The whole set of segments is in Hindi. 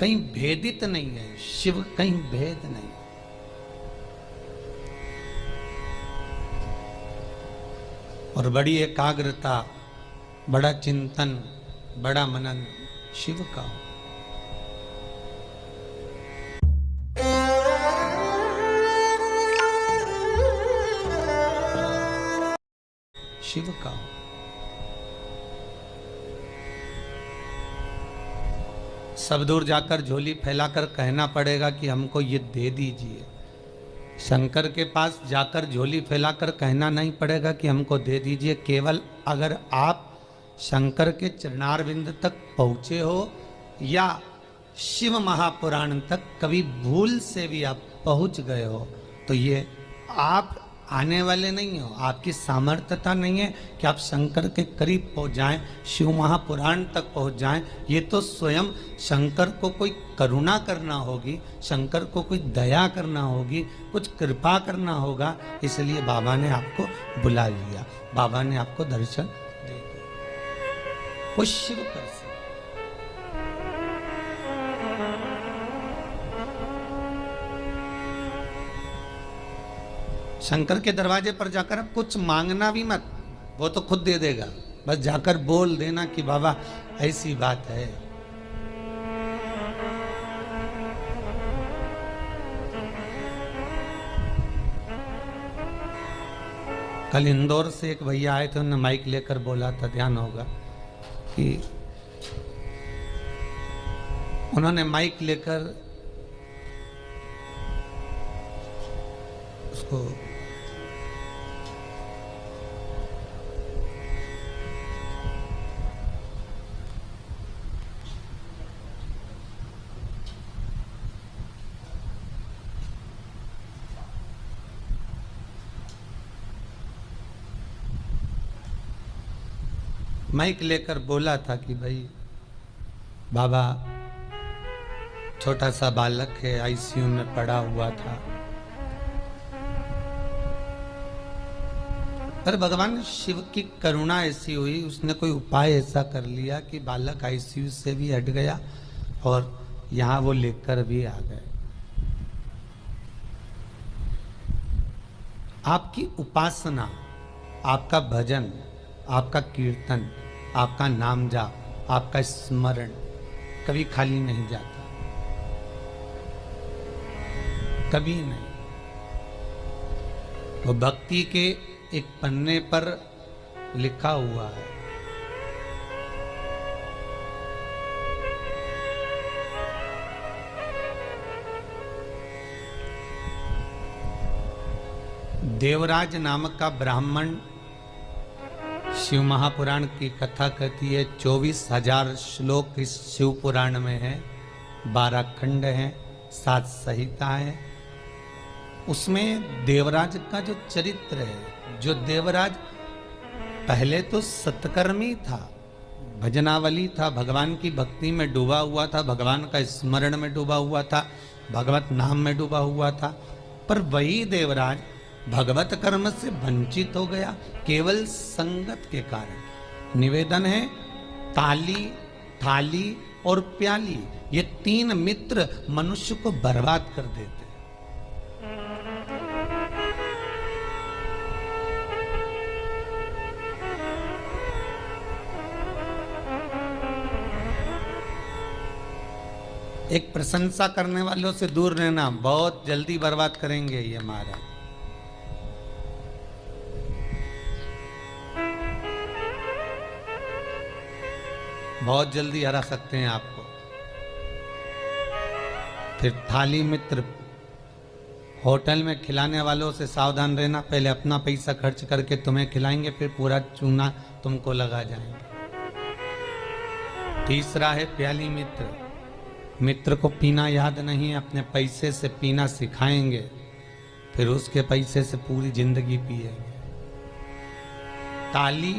कहीं भेदित नहीं है, शिव कहीं भेद नहीं। और बड़ी एकाग्रता, बड़ा चिंतन, बड़ा मनन शिव का हो। शिव का हो। सब दूर जाकर झोली फैलाकर कहना पड़ेगा कि हमको ये दे दीजिए। शंकर के पास जाकर झोली फैलाकर कहना नहीं पड़ेगा कि हमको दे दीजिए। केवल अगर आप शंकर के चरणारविंद तक पहुँचे हो या शिव महापुराण तक कभी भूल से भी आप पहुँच गए हो, तो ये आप आने वाले नहीं हो, आपकी सामर्थ्यता नहीं है कि आप शंकर के करीब पहुंच जाएं, शिव महापुराण तक पहुंच जाएं। ये तो स्वयं शंकर को कोई करुणा करना होगी, शंकर को कोई दया करना होगी, कुछ कृपा करना होगा। इसलिए बाबा ने आपको बुला लिया, बाबा ने आपको दर्शन दे दिया। वो शिव कर से शंकर के दरवाजे पर जाकर अब कुछ मांगना भी मत, वो तो खुद दे देगा। बस जाकर बोल देना कि बाबा ऐसी बात है। कल इंदौर से एक भैया आए थे, उन्होंने माइक लेकर बोला था, ध्यान होगा कि उन्होंने माइक लेकर उसको माइक लेकर बोला था कि भाई बाबा छोटा सा बालक है, आईसीयू में पड़ा हुआ था, पर भगवान शिव की करुणा ऐसी हुई, उसने कोई उपाय ऐसा कर लिया कि बालक आईसीयू से भी हट गया और यहाँ वो लेकर भी आ गए। आपकी उपासना, आपका भजन, आपका कीर्तन, आपका नाम जाप, आपका स्मरण कभी खाली नहीं जाता, कभी नहीं। वो भक्ति के एक पन्ने पर लिखा हुआ है। देवराज नामक का ब्राह्मण शिव महापुराण की कथा कहती है। 24,000 श्लोक इस शिव पुराण में है, 12 खंड हैं, 7 संहिता है। उसमें देवराज का जो चरित्र है, जो देवराज पहले तो सत्कर्मी था, भजनावली था, भगवान की भक्ति में डूबा हुआ था, भगवान का स्मरण में डूबा हुआ था, भगवत नाम में डूबा हुआ था, पर वही देवराज भगवत कर्म से वंचित हो गया केवल संगत के कारण। निवेदन है, ताली, थाली और प्याली, ये 3 मित्र मनुष्य को बर्बाद कर देते। एक प्रशंसा करने वालों से दूर रहना, बहुत जल्दी बर्बाद करेंगे ये महाराज। बहुत जल्दी हरा सकते हैं आपको। फिर थाली मित्र, होटल में खिलाने वालों से सावधान रहना, पहले अपना पैसा खर्च करके तुम्हें खिलाएंगे, फिर पूरा चूना तुमको लगा जाएंगे। तीसरा है प्याली मित्र, मित्र को पीना याद नहीं है, अपने पैसे से पीना सिखाएंगे, फिर उसके पैसे से पूरी जिंदगी पिएंगे। ताली,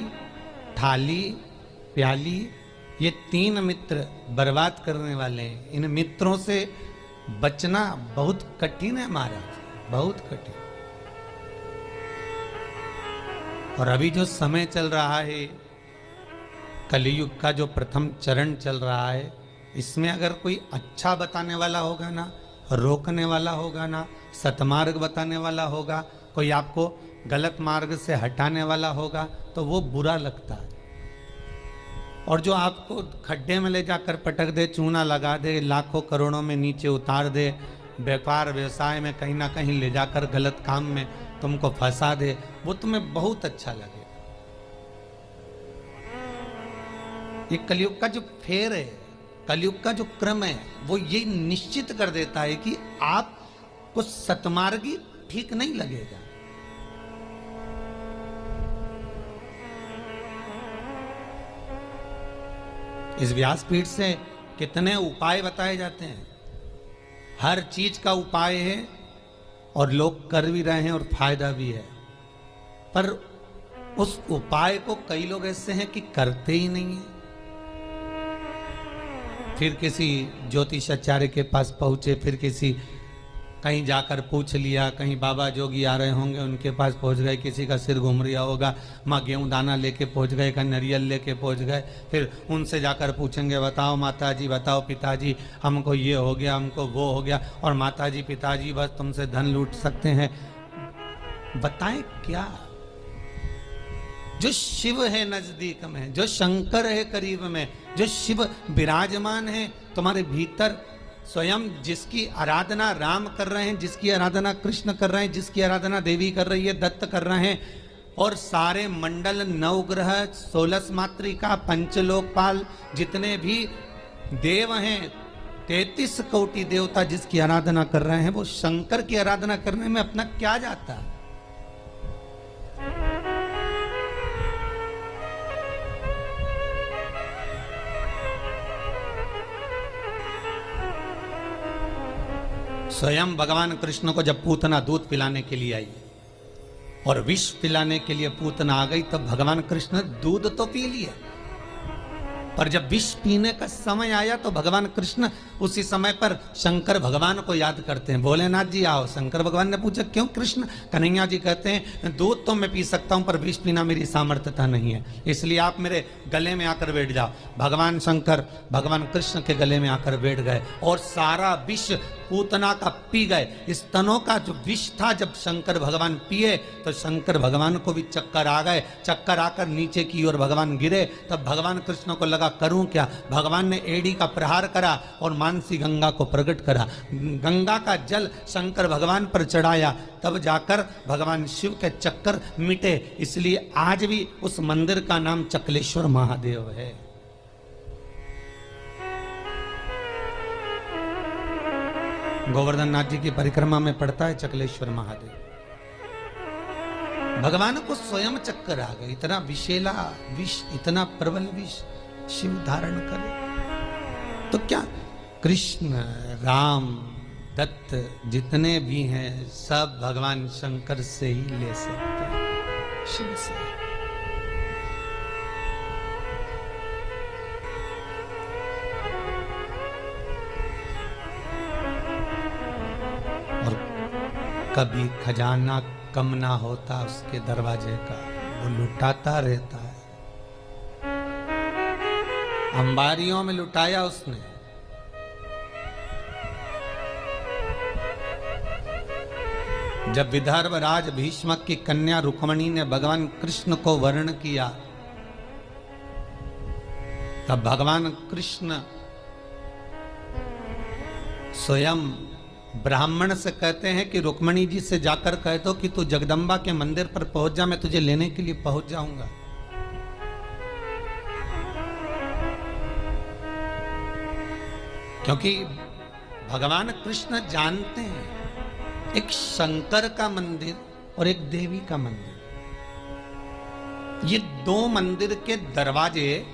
थाली, प्याली, ये 3 मित्र बर्बाद करने वाले हैं। इन मित्रों से बचना बहुत कठिन है महाराज, बहुत कठिन। और अभी जो समय चल रहा है, कलयुग का जो प्रथम चरण चल रहा है, इसमें अगर कोई अच्छा बताने वाला होगा ना, रोकने वाला होगा ना, सतमार्ग बताने वाला होगा, कोई आपको गलत मार्ग से हटाने वाला होगा, तो वो बुरा लगता है। और जो आपको खड्डे में ले जाकर पटक दे, चूना लगा दे, लाखों करोड़ों में नीचे उतार दे, व्यापार व्यवसाय में कहीं ना कहीं ले जाकर गलत काम में तुमको फंसा दे, वो तुम्हें बहुत अच्छा लगेगा। ये कलयुग का जो फेर है, कलयुग का जो क्रम है, वो ये निश्चित कर देता है कि आपको सतमार्गी ठीक नहीं लगेगा। इस व्यासपीठ से कितने उपाय बताए जाते हैं, हर चीज का उपाय है और लोग कर भी रहे हैं और फायदा भी है, पर उस उपाय को कई लोग ऐसे हैं कि करते ही नहीं है। फिर किसी ज्योतिषाचार्य के पास पहुंचे, फिर किसी कहीं जाकर पूछ लिया, कहीं बाबा जोगी आ रहे होंगे उनके पास पहुंच गए, किसी का सिर घूम रहा होगा, माँ गेहूं दाना लेके पहुंच गए, कहीं नारियल लेके पहुंच गए, फिर उनसे जाकर पूछेंगे बताओ माताजी, बताओ पिताजी, हमको ये हो गया, हमको वो हो गया, और माताजी पिताजी बस तुमसे धन लूट सकते हैं। बताएं क्या? जो शिव है नजदीक में, जो शंकर है करीब में, जो शिव विराजमान है तुम्हारे भीतर, स्वयं जिसकी आराधना राम कर रहे हैं, जिसकी आराधना कृष्ण कर रहे हैं, जिसकी आराधना देवी कर रही है, दत्त कर रहे हैं, और सारे मंडल, नवग्रह, 16 मातृका, पंचलोकपाल, जितने भी देव हैं, 33 कोटि देवता जिसकी आराधना कर रहे हैं, वो शंकर की आराधना करने में अपना क्या जाता है? स्वयं भगवान कृष्ण को जब पूतना दूध पिलाने के लिए आई और विष पिलाने के लिए पूतना आ गई, तब भगवान कृष्ण दूध तो पी लिया, पर जब विष पीने का समय आया तो भगवान कृष्ण उसी समय पर शंकर भगवान को याद करते हैं। भोलेनाथ जी आओ। शंकर भगवान ने पूछा क्यों कृष्ण? कन्हैया जी कहते हैं दूध तो मैं पी सकता हूं, पर विष पीना मेरी सामर्थ्यता नहीं है, इसलिए आप मेरे गले में आकर बैठ जाओ। भगवान शंकर भगवान कृष्ण के गले में आकर बैठ गए और सारा विष पूतना का पी गए। स्तनों का जो विष था जब शंकर भगवान पिए तो शंकर भगवान को भी चक्कर आ गए। चक्कर आकर नीचे की ओर भगवान गिरे। तब भगवान कृष्ण को लगा करूं क्या? भगवान ने एड़ी का प्रहार करा और मानसी गंगा को प्रकट करा। गंगा का जल शंकर भगवान पर चढ़ाया, तब जाकर भगवान शिव के चक्कर मिटे। इसलिए आज भी उस मंदिर का नाम चकलेश्वर महादेव है। गोवर्धन नाथ जी की परिक्रमा में पड़ता है चकलेश्वर महादेव। भगवान को स्वयं चक्कर आ गए। इतना विषैला विष, इतना प्रबल विष शिव धारण करे तो क्या? कृष्ण, राम, दत्त जितने भी हैं सब भगवान शंकर से ही ले सकते हैं, शिव से। और कभी खजाना कम ना होता उसके दरवाजे का, वो लुटाता रहता है। अंबारियों में लुटाया उसने। जब विदर्भ राज भीष्मक की कन्या रुक्मणी ने भगवान कृष्ण को वर्ण किया, तब भगवान कृष्ण स्वयं ब्राह्मण से कहते हैं कि रुक्मणी जी से जाकर कह दो कि तू जगदम्बा के मंदिर पर पहुंच जा, मैं तुझे लेने के लिए पहुंच जाऊंगा। क्योंकि भगवान कृष्ण जानते हैं एक शंकर का मंदिर और एक देवी का मंदिर, ये दो मंदिर के दरवाजे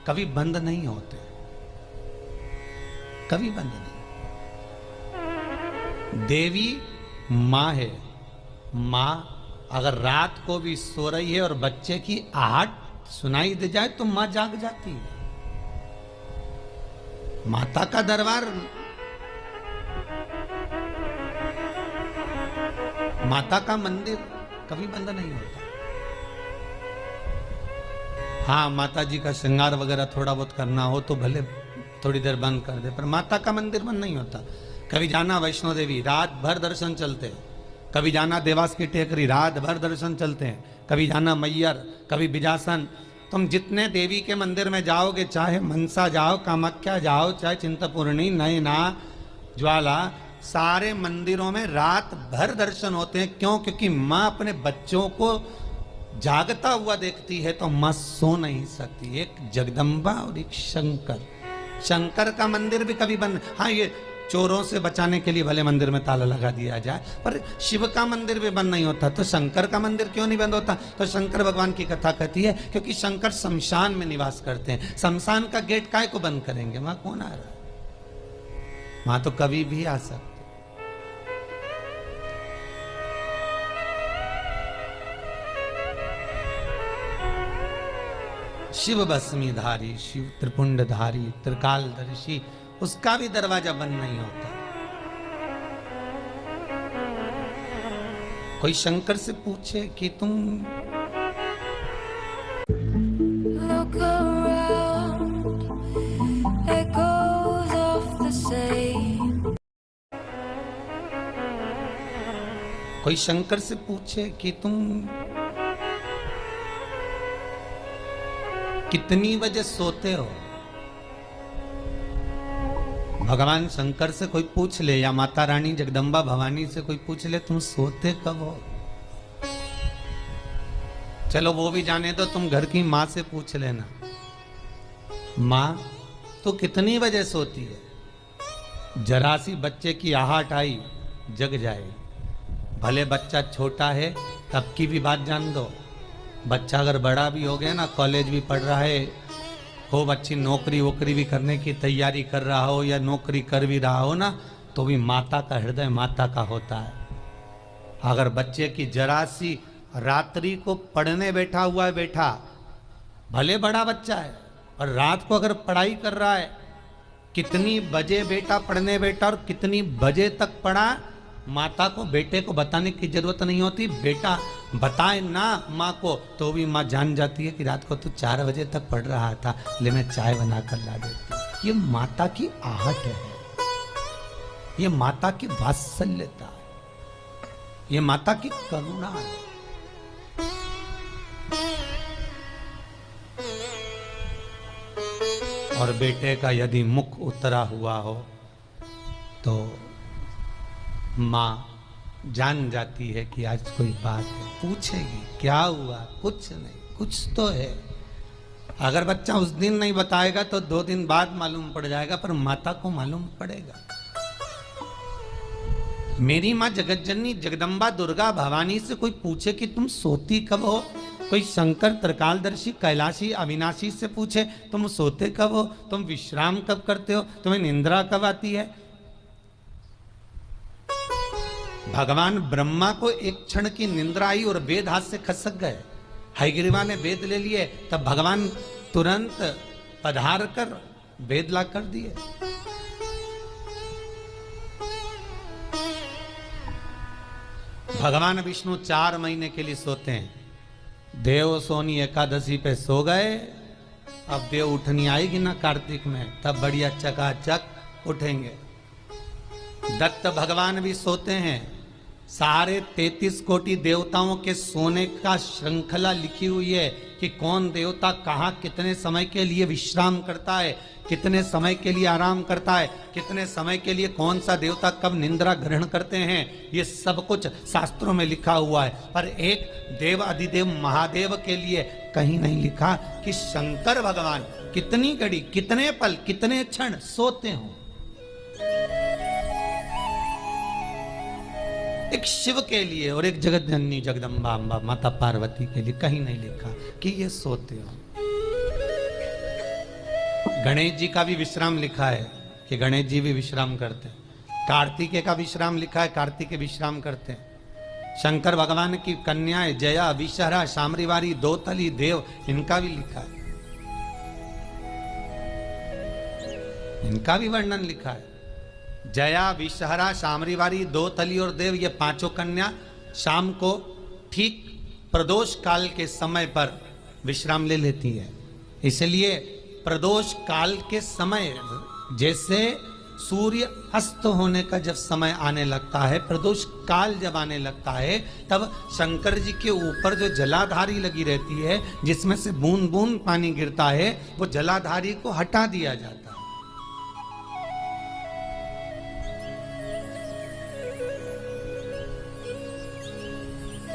कभी बंद नहीं होते, कभी बंद नहीं। देवी माँ है। माँ अगर रात को भी सो रही है और बच्चे की आहट सुनाई दे जाए तो माँ जाग जाती है। माता का दरबार, माता का मंदिर कभी बंद नहीं होता। हाँ, माता जी का श्रृंगार वगैरह थोड़ा बहुत करना हो तो भले थोड़ी देर बंद कर दे, पर माता का मंदिर बंद नहीं होता। कभी जाना वैष्णो देवी, रात भर दर्शन चलते हैं। कभी जाना देवास की टेकरी, रात भर दर्शन चलते हैं। कभी जाना मैयर, कभी बिजासन। तुम जितने देवी के मंदिर में जाओगे, चाहे मनसा जाओ, कामाख्या जाओ, चाहे चिंतपूर्णी, नयना, ज्वाला, सारे मंदिरों में रात भर दर्शन होते हैं। क्यों? क्योंकि माँ अपने बच्चों को जागता हुआ देखती है तो माँ सो नहीं सकती। एक जगदम्बा और एक शंकर। शंकर का मंदिर भी कभी बंद, हाँ ये चोरों से बचाने के लिए भले मंदिर में ताला लगा दिया जाए, पर शिव का मंदिर भी बंद नहीं होता। तो शंकर का मंदिर क्यों नहीं बंद होता? तो शंकर भगवान की कथा कहती है क्योंकि शंकर शमशान में निवास करते हैं। शमशान का गेट काहे को बंद करेंगे? वहां कौन आ रहा है? वहां तो कभी भी आ सकते। शिव भस्मीधारी, शिव त्रिपुंडधारी, त्रिकालदर्शी, उसका भी दरवाजा बंद नहीं होता। कोई शंकर से पूछे कि तुम Look around, echoes of the same. कोई शंकर से पूछे कि तुम कितनी बजे सोते हो? भगवान शंकर से कोई पूछ ले या माता रानी जगदम्बा भवानी से कोई पूछ ले तुम सोते कब हो? चलो वो भी जाने दो, तुम घर की माँ से पूछ लेना, माँ तो कितनी बजे सोती है? जरा सी बच्चे की आहट आई जग जाए। भले बच्चा छोटा है तब की भी बात जान दो। बच्चा अगर बड़ा भी हो गया ना, कॉलेज भी पढ़ रहा है, खूब अच्छी नौकरी वोकरी भी करने की तैयारी कर रहा हो या नौकरी कर भी रहा हो ना, तो भी माता का हृदय माता का होता है। अगर बच्चे की जरा सी रात्रि को पढ़ने बैठा हुआ है, बैठा भले बड़ा बच्चा है और रात को अगर पढ़ाई कर रहा है, कितनी बजे बेटा पढ़ने बैठा और कितनी बजे तक पढ़ा, माता को बेटे को बताने की जरूरत नहीं होती। बेटा बताए ना माँ को तो भी माँ जान जाती है कि रात को तू 4 बजे तक पढ़ रहा था, ले मैं चाय बना कर ला देती। ये माता की आहट है, ये माता की वात्सल्यता है, ये माता की करुणा है। और बेटे का यदि मुख उतरा हुआ हो तो माँ जान जाती है कि आज कोई बात है, पूछेगी क्या हुआ, कुछ नहीं, कुछ तो है। अगर बच्चा उस दिन नहीं बताएगा तो 2 दिन बाद मालूम पड़ जाएगा, पर माता को मालूम पड़ेगा। मेरी माँ जगतजननी जगदम्बा दुर्गा भवानी से कोई पूछे कि तुम सोती कब हो, कोई शंकर त्रिकालदर्शी कैलाशी अविनाशी से पूछे तुम सोते कब हो, तुम विश्राम कब करते हो, तुम्हें निंद्रा कब आती है। भगवान ब्रह्मा को एक क्षण की निंद्रा आई और वेद हाथ से खसक गए। हयग्रीवा ने वेद ले लिए, तब भगवान तुरंत पधार कर वेद ला कर दिए। भगवान विष्णु 4 महीने के लिए सोते हैं। देव सोनी एकादशी पे सो गए, अब देव उठनी आएगी ना कार्तिक में, तब बढ़िया चकाचक उठेंगे। दत्त भगवान भी सोते हैं। सारे 33 कोटि देवताओं के सोने का श्रृंखला लिखी हुई है कि कौन देवता कहाँ कितने समय के लिए विश्राम करता है, कितने समय के लिए आराम करता है, कितने समय के लिए कौन सा देवता कब निंद्रा ग्रहण करते हैं, ये सब कुछ शास्त्रों में लिखा हुआ है। पर एक देव अधिदेव महादेव के लिए कहीं नहीं लिखा कि शंकर भगवान कितनी घड़ी, कितने पल, कितने क्षण सोते हों। एक शिव के लिए और एक जगत जननी जगदम्बा अम्बा माता पार्वती के लिए कहीं नहीं लिखा कि ये सोते हो। गणेश जी का भी विश्राम लिखा है कि गणेश जी भी विश्राम करते हैं। कार्तिकेय का विश्राम लिखा है, कार्तिकेय विश्राम करते हैं। शंकर भगवान की कन्याएं जया, विषहरा, शामरीवारी, दोतली, देव, इनका भी लिखा है, इनका भी वर्णन लिखा है। जया, विषहरा, शामरीवारी, दोतली और देव, ये 5 कन्या शाम को ठीक प्रदोष काल के समय पर विश्राम ले लेती है। इसलिए प्रदोष काल के समय जैसे सूर्य अस्त होने का जब समय आने लगता है, प्रदोष काल जब आने लगता है, तब शंकर जी के ऊपर जो जलाधारी लगी रहती है, जिसमें से बूंद बूंद पानी गिरता है, वो जलाधारी को हटा दिया जाता है।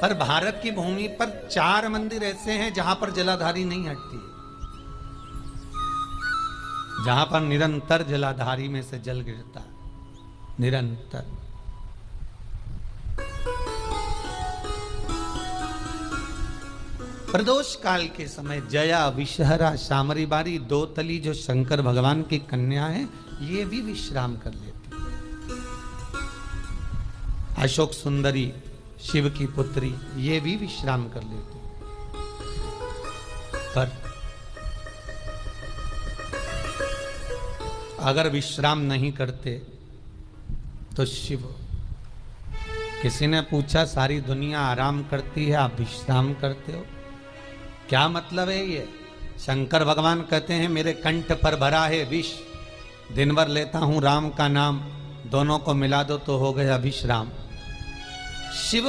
पर भारत की भूमि पर 4 मंदिर ऐसे हैं जहां पर जलाधारी नहीं हटती, जहां पर निरंतर जलाधारी में से जल गिरता है, निरंतर। प्रदोष काल के समय जया, विषहरा, शामरी बारी, दो तली जो शंकर भगवान की कन्या है, ये भी विश्राम कर लेती है। अशोक सुंदरी, शिव की पुत्री, ये भी विश्राम कर लेती। पर अगर विश्राम नहीं करते तो शिव, किसी ने पूछा सारी दुनिया आराम करती है, आप विश्राम करते हो, क्या मतलब है ये? शंकर भगवान कहते हैं मेरे कंठ पर भरा है विष, दिन भर लेता हूं राम का नाम, दोनों को मिला दो तो हो गया विश्राम। शिव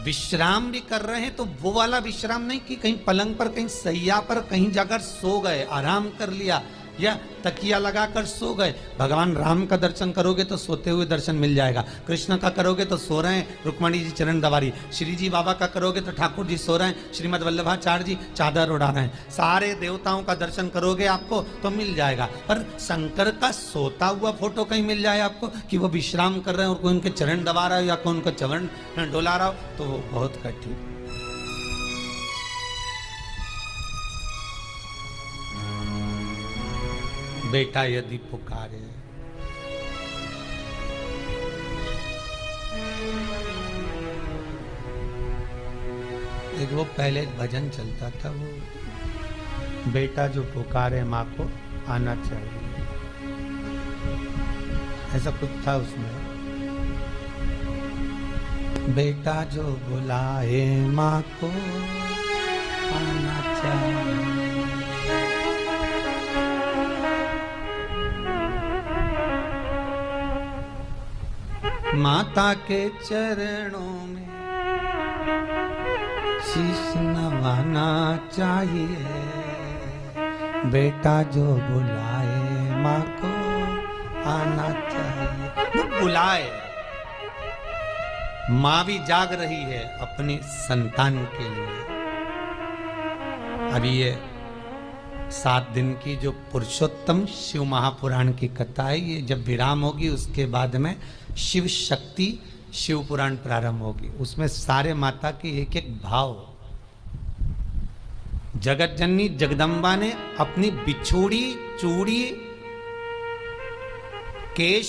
विश्राम भी कर रहे हैं तो वो वाला विश्राम नहीं कि कहीं पलंग पर, कहीं सैया पर, कहीं जाकर सो गए, आराम कर लिया, या तकिया लगाकर सो गए। भगवान राम का दर्शन करोगे तो सोते हुए दर्शन मिल जाएगा, कृष्ण का करोगे तो सो रहे हैं, रुक्मणी जी चरण दबारी, श्री जी बाबा का करोगे तो ठाकुर जी सो रहे हैं, श्रीमद वल्लभाचार्य जी चादर उड़ा रहे हैं, सारे देवताओं का दर्शन करोगे आपको तो मिल जाएगा। पर शंकर का सोता हुआ फोटो कहीं मिल जाए आपको कि वो विश्राम कर रहे हैं और कोई उनके चरण दबा रहा हो या कोई उनका चरण डोला रहा हो, तो वो बहुत कठिन। बेटा यदि पुकारे, एक वो पहले एक भजन चलता था, वो बेटा जो पुकारे माँ को आना चाहिए, ऐसा कुछ था उसमें। बेटा जो बुलाए माँ को आना चाहिए। माता के चरणों में शीश नवाना चाहिए, बेटा जो बुलाए माँ को आना चाहिए। वो बुलाए, माँ भी जाग रही है अपने संतान के लिए। अभी ये 7 दिन की जो पुरुषोत्तम शिव महापुराण की कथा है, ये जब विराम होगी उसके बाद में शिव शक्ति शिव पुराण प्रारंभ होगी। उसमें सारे माता के एक एक भाव, जगत जननी जगदम्बा ने अपनी बिछोड़ी चूड़ी केश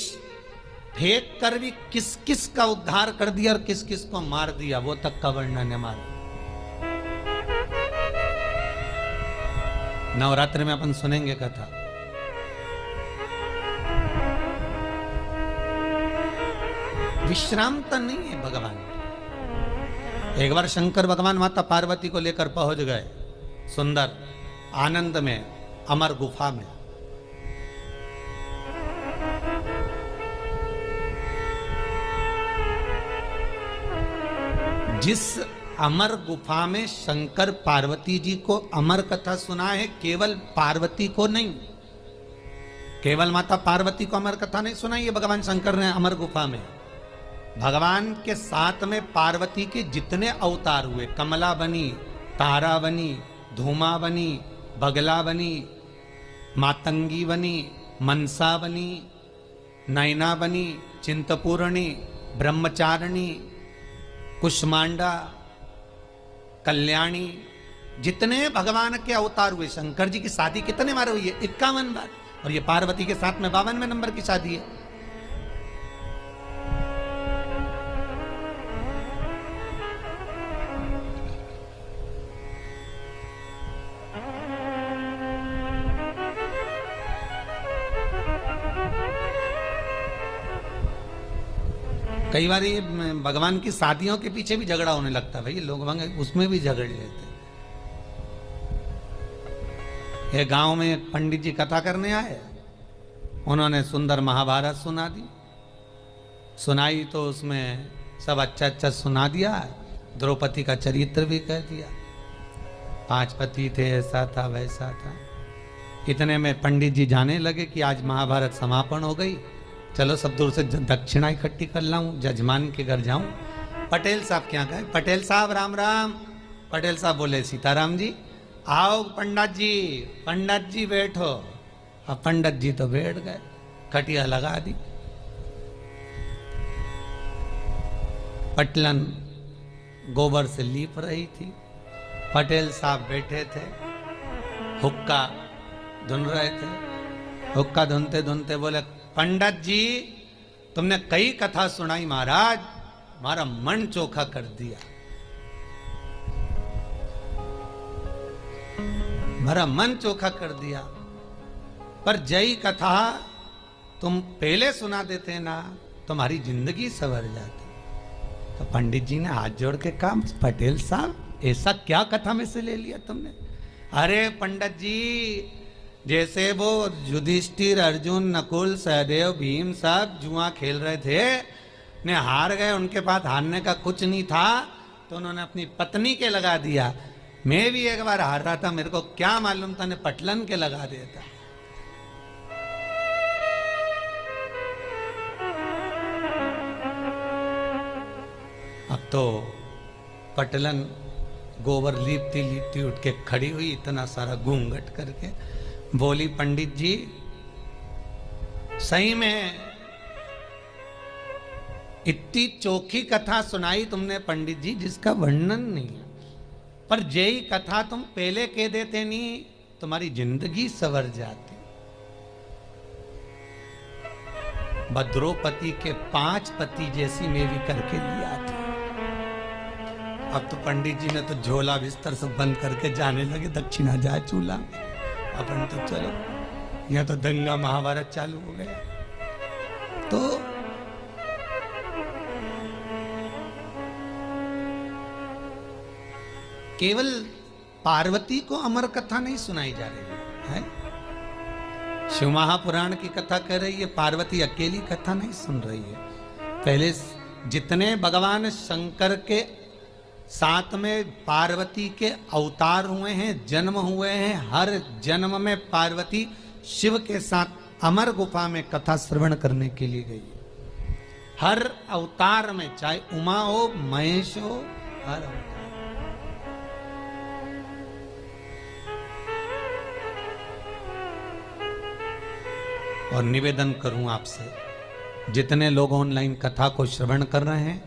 फेंक कर भी किस किस का उद्धार कर दिया और किस किस को मार दिया, वो तक का वर्णन है मारा। नवरात्र में अपन सुनेंगे कथा। विश्राम तो नहीं है भगवान। एक बार शंकर भगवान माता पार्वती को लेकर पहुंच गए सुंदर आनंद में, अमर गुफा में। जिस अमर गुफा में शंकर पार्वती जी को अमर कथा सुना है, केवल पार्वती को नहीं, केवल माता पार्वती को अमर कथा नहीं सुनाई है भगवान शंकर ने अमर गुफा में। भगवान के साथ में पार्वती के जितने अवतार हुए, कमला बनी, तारा बनी, धूमा बनी, बगला बनी, मातंगी बनी, मनसा बनी, नैना बनी, चिंतपूर्णी, ब्रह्मचारिणी, कुष्मांडा, कल्याणी, जितने भगवान के अवतार हुए। शंकर जी की शादी कितने बार हुई है? 51 बार। और ये पार्वती के साथ में 52वें नंबर की शादी है। कई बार ये भगवान की शादियों के पीछे भी झगड़ा होने लगता है, भाई लोग उसमें भी झगड़ लेते। ये गांव में एक पंडित जी कथा करने आए उन्होंने सुंदर महाभारत सुना दी। सुनाई तो उसमें सब अच्छा अच्छा सुना दिया, द्रौपदी का चरित्र भी कह दिया। 5 पति थे, ऐसा था वैसा था। इतने में पंडित जी जाने लगे कि आज महाभारत समापन हो गई, चलो सब दूर से दक्षिणा इकट्ठी कर लाऊं, जजमान के घर जाऊं। पटेल साहब क्या गए, पटेल साहब राम राम। पटेल साहब बोले सीताराम जी। आओ पंडित जी बैठो। अब पंडित जी तो बैठ गए, खटिया लगा दी। पटलन गोबर से लीप रही थी, पटेल साहब बैठे थे, हुक्का धुन रहे थे। हुक्का धुनते धुनते बोले, पंडित जी तुमने कई कथा सुनाई महाराज, हमारा मन चोखा कर दिया, हमारा मन चोखा कर दिया। पर जय कथा तुम पहले सुना देते ना, तुम्हारी जिंदगी संवर जाती। तो पंडित जी ने हाथ जोड़ के कहा, पटेल साहब ऐसा क्या कथा में से ले लिया तुमने? अरे पंडित जी, जैसे वो युधिष्ठिर, अर्जुन, नकुल, सहदेव, भीम सब जुआ खेल रहे थे, ने हार गए, उनके पास हारने का कुछ नहीं था, तो उन्होंने अपनी पत्नी के लगा दिया। मैं भी एक बार हार रहा था, मेरे को क्या मालूम था, ने पटलन के लगा दिया था। अब तो पटलन गोबर लीपती लीपती उठ के खड़ी हुई, इतना सारा घूंघट करके बोली, पंडित जी सही में इतनी चोखी कथा सुनाई तुमने पंडित जी, जिसका वर्णन नहीं है। पर यही कथा तुम पहले कह देते नहीं, तुम्हारी जिंदगी संवर जाती। द्रौपदी के 5 पति जैसी मैं भी करके लिया था। अब तो पंडित जी ने तो झोला बिस्तर सब बंद करके जाने लगे, दक्षिणा जाए चूल्हा। अपन तो चलो, यह तो दंगा महाभारत चालू हो गया। तो केवल पार्वती को अमर कथा नहीं सुनाई जा रही है, शिव महापुराण की कथा कह रही है, पार्वती अकेली कथा नहीं सुन रही है। पहले जितने भगवान शंकर के साथ में पार्वती के अवतार हुए हैं, जन्म हुए हैं, हर जन्म में पार्वती शिव के साथ अमर गुफा में कथा श्रवण करने के लिए गई। हर अवतार में, चाहे उमा हो, महेश हो, हर अवतार। और निवेदन करूं आपसे, जितने लोग ऑनलाइन कथा को श्रवण कर रहे हैं,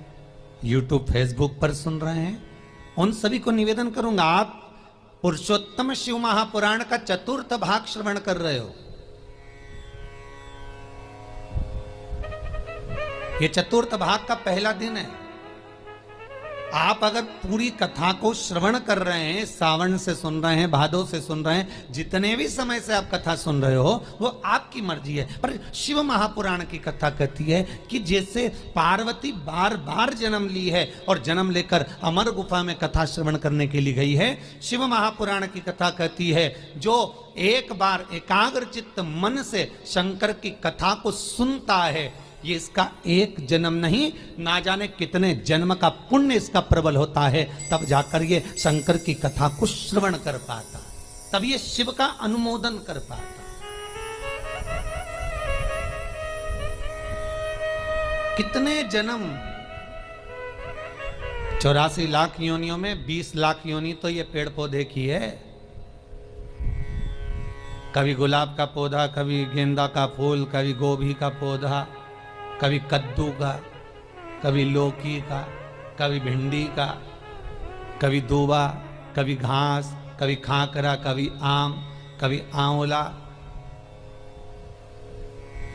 यूट्यूब फेसबुक पर सुन रहे हैं, उन सभी को निवेदन करूंगा, आप पुरुषोत्तम शिव महापुराण का 4th भाग श्रवण कर रहे हो। ये 4th भाग का पहला दिन है। आप अगर पूरी कथा को श्रवण कर रहे हैं, सावन से सुन रहे हैं, भादो से सुन रहे हैं, जितने भी समय से आप कथा सुन रहे हो, वो आपकी मर्जी है। पर शिव महापुराण की कथा कहती है कि जैसे पार्वती बार बार जन्म ली है और जन्म लेकर अमर गुफा में कथा श्रवण करने के लिए गई है, शिव महापुराण की कथा कहती है जो एक बार एकाग्रचित्त मन से शंकर की कथा को सुनता है, ये इसका एक जन्म नहीं, ना जाने कितने जन्म का पुण्य इसका प्रबल होता है, तब जाकर ये शंकर की कथा को श्रवण कर पाता, तब ये शिव का अनुमोदन कर पाता। कितने जन्म, 84 लाख योनियों में 20 लाख योनि तो ये पेड़ पौधे की है। कभी गुलाब का पौधा, कभी गेंदा का फूल, कभी गोभी का पौधा, कभी कद्दू का, कभी लौकी का, कभी भिंडी का, कभी दूबा, कभी घास, कभी खाकरा, कभी आम, कभी आंवला।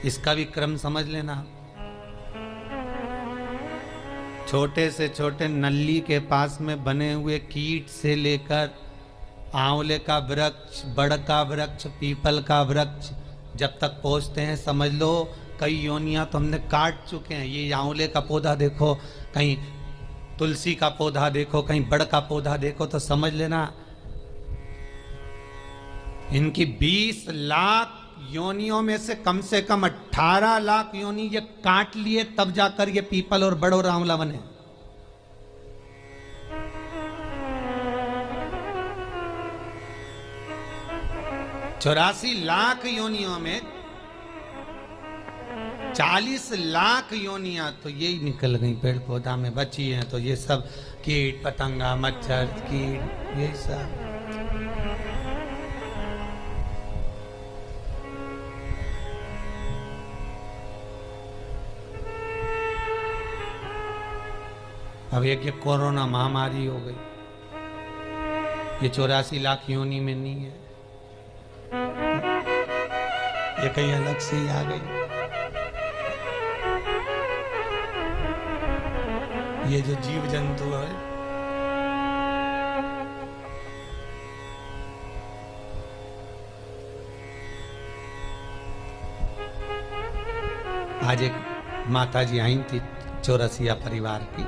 इसका भी क्रम समझ लेना। छोटे से छोटे नल्ली के पास में बने हुए कीट से लेकर आंवले का वृक्ष, बड़ का वृक्ष, पीपल का वृक्ष, जब तक पहुंचते हैं समझ लो कई योनियां तो हमने काट चुके हैं। ये आंवले का पौधा देखो, कहीं तुलसी का पौधा देखो, कहीं बड़ का पौधा देखो, तो समझ लेना इनकी 20 लाख योनियों में से कम 18 लाख योनि ये काट लिए, तब जाकर ये पीपल और बड़ो रामला बने। चौरासी लाख योनियों में 40 लाख योनियां तो यही निकल गई पेड़ पौधा में बची हैं। तो ये सब कीट पतंगा मच्छर कीट ये सब। अब एक ये कोरोना महामारी हो गई, ये 84 लाख योनि में नहीं है, ये कहीं अलग से ही आ गई। ये जो जीव जंतु है आज एक माता जी आई थी चौरसिया परिवार की,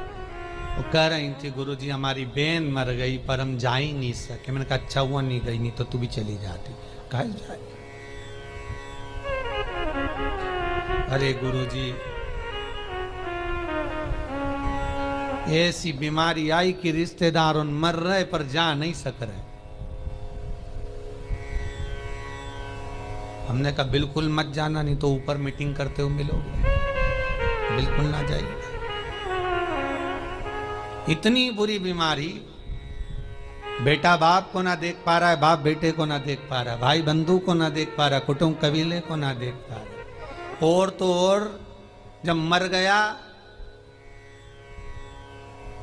वो कह रही थी गुरुजी हमारी बहन मर गई पर हम जा ही नहीं सके। मैंने कहा अच्छा हुआ नहीं गई, नहीं तो तू भी चली जाती। कहा जाए अरे गुरुजी ऐसी बीमारी आई कि रिश्तेदार मर रहे पर जा नहीं सक रहे। हमने कहा बिल्कुल मत जाना, नहीं तो ऊपर मीटिंग करते हुए मिलोगे, बिल्कुल ना जाइए। इतनी बुरी बीमारी, बेटा बाप को ना देख पा रहा है, बाप बेटे को ना देख पा रहा है, भाई बंधु को ना देख पा रहा, कुटुंब कबीले को ना देख पा रहा। और तो और जब मर गया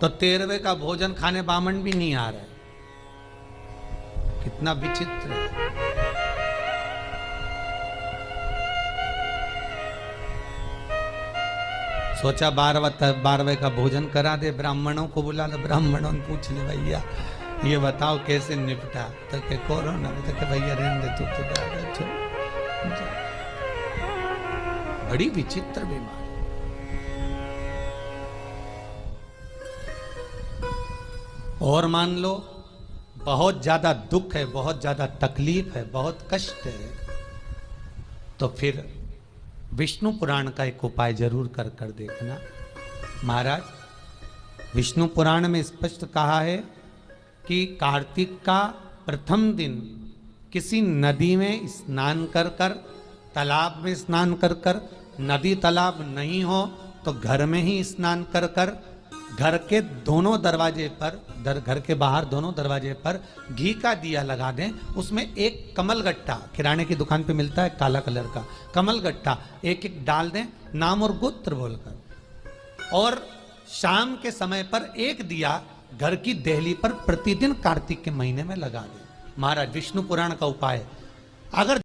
तो 13वें का भोजन खाने बामन भी नहीं आ रहा है। कितना विचित्र है। सोचा 12वें का भोजन करा दे, ब्राह्मणों को बुला लो, ब्राह्मणों ने पूछ ले भैया ये बताओ कैसे निपटा, तो के कोरोना में, तो के भैया रहने दे तू तो बड़ी विचित्र बीमारी। और मान लो बहुत ज्यादा दुख है, बहुत ज्यादा तकलीफ है, बहुत कष्ट है, तो फिर विष्णु पुराण का एक उपाय जरूर कर कर देखना। महाराज विष्णु पुराण में स्पष्ट कहा है कि कार्तिक का प्रथम दिन किसी नदी में स्नान कर कर, तालाब में स्नान कर कर, नदी तालाब नहीं हो तो घर में ही स्नान कर कर, घर के दोनों दरवाजे पर, घर के बाहर दोनों दरवाजे पर घी का दिया लगा दें, उसमें एक कमल गट्टा, किराने की दुकान पे मिलता है काला कलर का कमल गट्टा, एक एक डाल दें नाम और गोत्र बोलकर, और शाम के समय पर एक दिया घर की देहली पर प्रतिदिन कार्तिक के महीने में लगा दें। महाराज विष्णु पुराण का उपाय। अगर